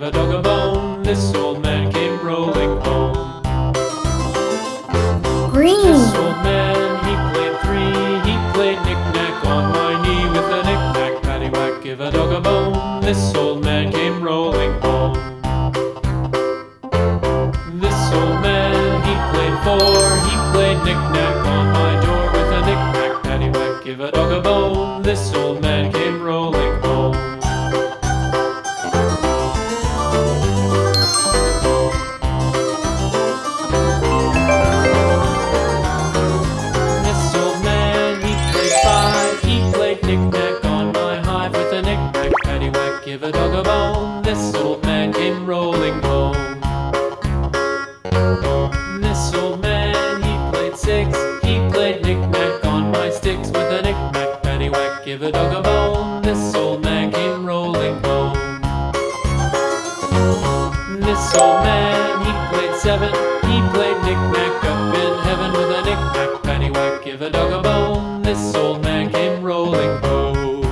give a dog a bone. This old man came rolling home. Green. This old man, he played three. He played knick-knack on my knee with a knick-knack, paddywhack, give a dog a bone. This old man came rolling home. This old man, he played four. He played knick-knack on my door with a knick-knack, paddywhack, give a dog a bone. This old man came rolling home. This old man, he played five. He played knick-knack on my hive with a knick-knack, paddywhack, give a dog a bone. This old man came rolling home. This old man, he played six. He played knick-knack on my sticks with a knick-knack, paddywhack, give a dog a bone. This old man came rolling home. This old man, he played seven. He played knick-knack up in heaven with a knick-knack, paddywhack, give a dog a bone. This old man came rolling home.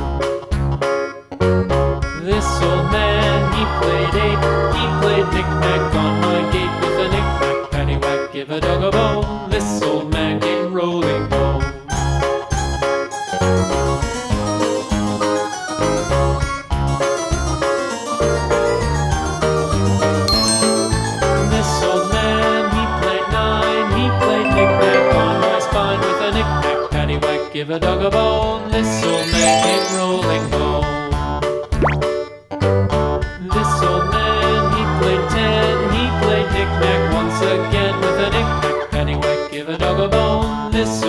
This old man, he played eight. He played knick-knack on my gate with a knick-knack, paddywhack, give a dog a bone. This old man came rolling home. This old man, he played nine. He played knick-knack on my spine with a knick-knack, paddywhack, give a dog a bone. This old man came rolling home. This old man, he played ten. He played knick-knack once again with a knick-knack, paddywhack, give a dog a bone. This